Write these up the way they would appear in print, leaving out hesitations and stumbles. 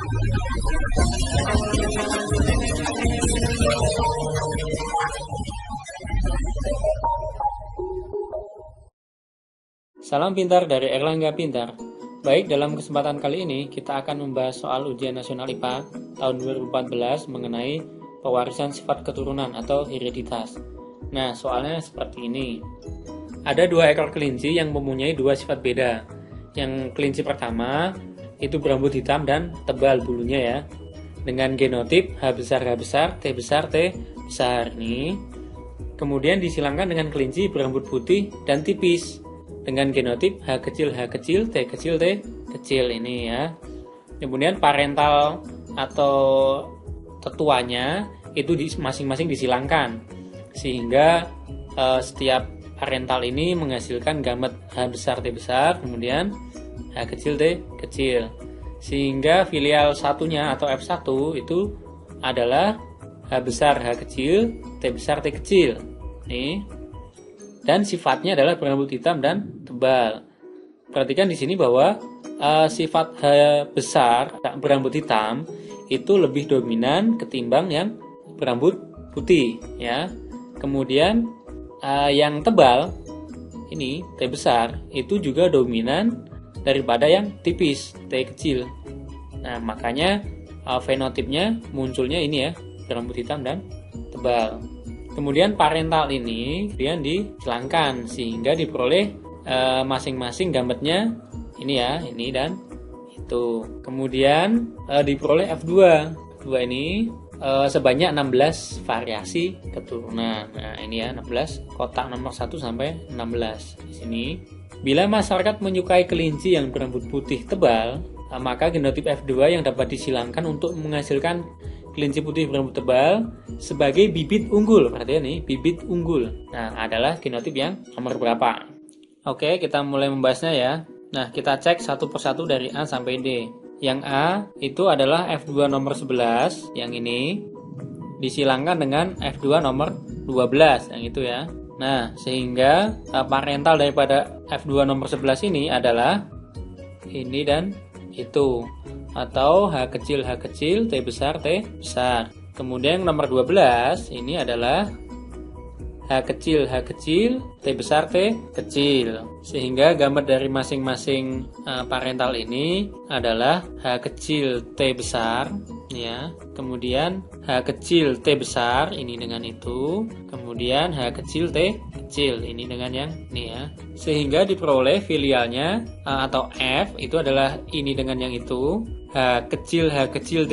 Salam pintar dari Erlangga Pintar. Baik, dalam kesempatan kali ini kita akan membahas soal ujian nasional IPA tahun 2014 mengenai pewarisan sifat keturunan atau hereditas. Nah, soalnya seperti ini. Ada 2 ekor kelinci yang mempunyai 2 sifat beda. Yang kelinci pertama itu berambut hitam dan tebal bulunya ya. Dengan genotip H besar, T besar, T besar nih. Kemudian disilangkan dengan kelinci berambut putih dan tipis dengan genotip H kecil, T kecil, T kecil ini ya. Kemudian parental atau tetuanya itu masing-masing disilangkan sehingga setiap parental ini menghasilkan gamet H besar, T besar, kemudian H kecil, T kecil, sehingga filial satunya atau F1 itu adalah H besar, H kecil, T besar, T kecil nih. Dan sifatnya adalah berambut hitam dan tebal. Perhatikan di sini bahwa sifat H besar berambut hitam itu lebih dominan ketimbang yang berambut putih ya. Kemudian yang tebal ini T besar itu juga dominan daripada yang tipis T kecil. Nah, makanya fenotipnya munculnya ini ya, berambut hitam dan tebal. Kemudian parental ini kemudian disilangkan sehingga diperoleh masing-masing gametnya ini ya, ini dan itu. Kemudian diperoleh F2. F2 ini sebanyak 16 variasi keturunan. Nah, ini ya 16 kotak nomor 1 sampai 16 di sini. Bila masyarakat menyukai kelinci yang berambut putih tebal, maka genotip F2 yang dapat disilangkan untuk menghasilkan kelinci putih berambut tebal sebagai bibit unggul. Perhatian nih, bibit unggul. Nah, adalah genotip yang nomor berapa? Oke, kita mulai membahasnya ya. Nah, kita cek satu persatu dari A sampai D. Yang A itu adalah F2 nomor 11, yang ini disilangkan dengan F2 nomor 12, yang itu ya. Nah, sehingga parental daripada F2 nomor 11 ini adalah ini dan itu, atau H kecil, T besar, T besar. Kemudian nomor 12 ini adalah H kecil, T besar, T kecil. Sehingga gamet dari masing-masing parental ini adalah H kecil, T besar ya. Kemudian H kecil, T besar ini dengan itu. Kemudian H kecil, T kecil ini dengan yang ini ya. Sehingga diperoleh filialnya atau F itu adalah ini dengan yang itu. H kecil, T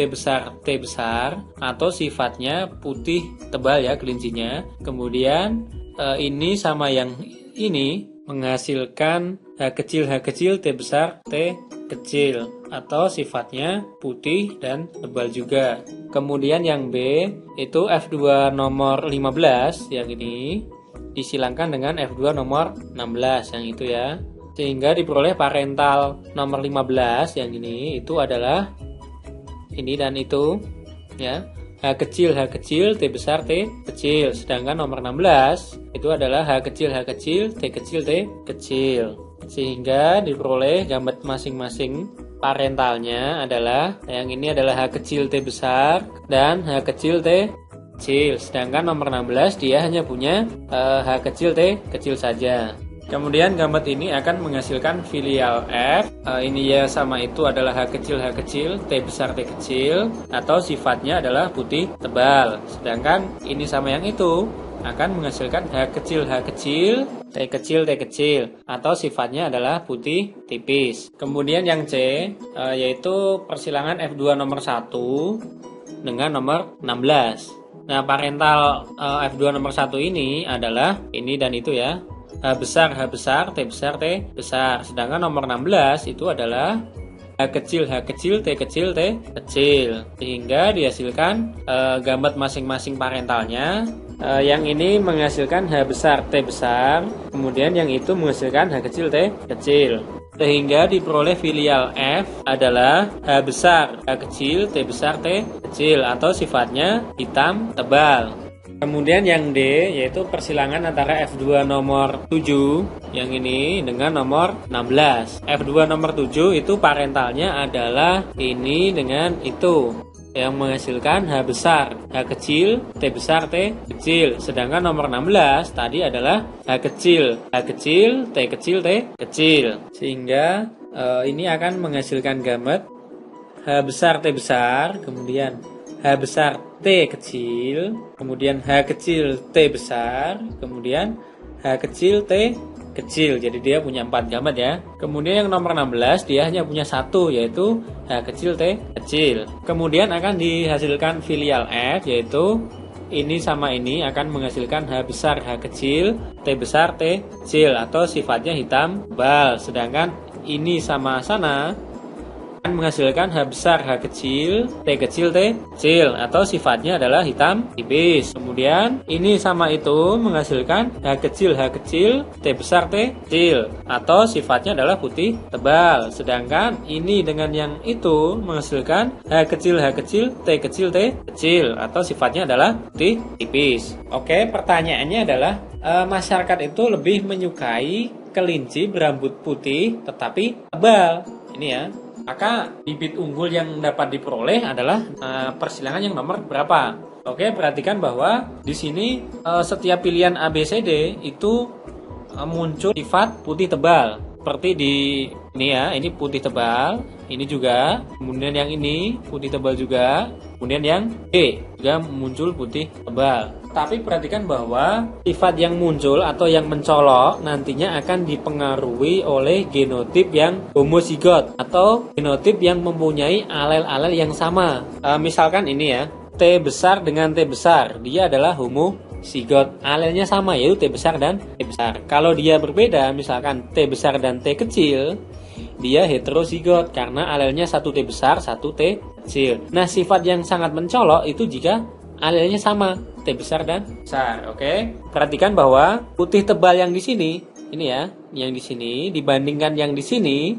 besar, atau sifatnya putih tebal ya kelincinya. Kemudian ini sama yang ini menghasilkan H kecil, T besar, T kecil, atau sifatnya putih dan tebal juga. Kemudian yang B itu F2 nomor 15 yang ini disilangkan dengan F2 nomor 16 yang itu ya. Sehingga diperoleh parental nomor 15 yang ini itu adalah ini dan itu ya. H kecil, T besar, T kecil. Sedangkan nomor 16 itu adalah H kecil, T kecil, T kecil. Sehingga diperoleh gamet masing-masing parentalnya adalah yang ini adalah H kecil, T besar dan H kecil, T kecil. Sedangkan nomor 16 dia hanya punya H kecil, T kecil saja. Kemudian gamet ini akan menghasilkan filial F. Ini ya sama itu adalah H kecil, T besar, T kecil, atau sifatnya adalah putih tebal. Sedangkan ini sama yang itu akan menghasilkan H kecil, T kecil, atau sifatnya adalah putih tipis. Kemudian yang C yaitu persilangan F2 nomor 1 dengan nomor 16. Nah, parental F2 nomor 1 ini adalah ini dan itu ya. H besar, T besar, T besar. Sedangkan nomor 16 itu adalah H kecil, T kecil, T kecil. Sehingga dihasilkan gamet masing-masing parentalnya. Yang ini menghasilkan H besar, T besar. Kemudian yang itu menghasilkan H kecil, T kecil. Sehingga diperoleh filial F adalah H besar, H kecil, T besar, T kecil, atau sifatnya hitam tebal. Kemudian yang D yaitu persilangan antara F2 nomor 7 yang ini dengan nomor 16. F2 nomor 7 itu parentalnya adalah ini dengan itu, yang menghasilkan H besar, H kecil, T besar, T kecil. Sedangkan nomor 16 tadi adalah H kecil, T kecil, T kecil. Sehingga ini akan menghasilkan gambar H besar, T besar, kemudian H besar, T kecil, kemudian H kecil, T besar, kemudian H kecil, T kecil. Jadi dia punya 4 gambar ya. Kemudian yang nomor 16 dia hanya punya satu, yaitu H kecil, T kecil. Kemudian akan dihasilkan filial F, yaitu ini sama ini akan menghasilkan H besar, H kecil, T besar, T kecil, atau sifatnya hitam tebal. Sedangkan ini sama sana akan menghasilkan H besar, H kecil, T kecil, T kecil, atau sifatnya adalah hitam tipis. Kemudian ini sama itu menghasilkan H kecil, T besar, T kecil, atau sifatnya adalah putih tebal. Sedangkan ini dengan yang itu menghasilkan H kecil, T kecil, T kecil, atau sifatnya adalah putih tipis. Oke, pertanyaannya adalah masyarakat itu lebih menyukai kelinci berambut putih tetapi tebal. Ini ya. Maka bibit unggul yang dapat diperoleh adalah persilangan yang nomor berapa? Oke, perhatikan bahwa di sini setiap pilihan A, B, C, D itu muncul sifat putih tebal. Seperti di ini ya, ini putih tebal, ini juga, kemudian yang ini putih tebal juga, kemudian yang B juga muncul putih tebal. Tapi perhatikan bahwa sifat yang muncul atau yang mencolok nantinya akan dipengaruhi oleh genotip yang homozigot atau genotip yang mempunyai alel-alel yang sama. Misalkan ini ya, T besar dengan T besar, dia adalah homozigot, alelnya sama yaitu T besar dan T besar. Kalau dia berbeda, misalkan T besar dan T kecil, dia heterozigot karena alelnya satu T besar, satu T kecil. Nah, sifat yang sangat mencolok itu jika alelnya sama, T besar dan besar. Oke. Perhatikan bahwa putih tebal yang di sini, ini ya, yang di sini dibandingkan yang di sini,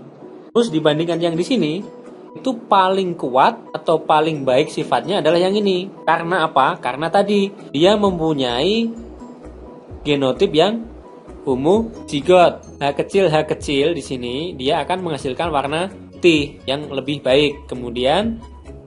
terus dibandingkan yang di sini, itu paling kuat atau paling baik sifatnya adalah yang ini. Karena apa? Karena tadi dia mempunyai genotip yang homozigot. H kecil di sini dia akan menghasilkan warna putih yang lebih baik. Kemudian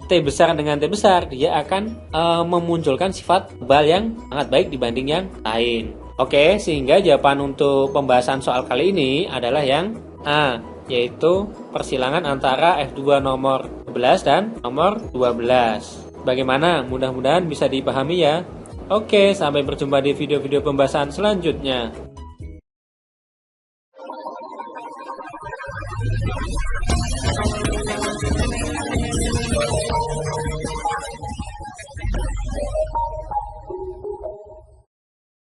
T besar dengan T besar dia akan memunculkan sifat tebal yang sangat baik dibanding yang lain. Oke, sehingga jawaban untuk pembahasan soal kali ini adalah yang A, yaitu persilangan antara F2 nomor 11 dan nomor 12. Bagaimana? Mudah-mudahan bisa dipahami ya. Oke, sampai berjumpa di video-video pembahasan selanjutnya.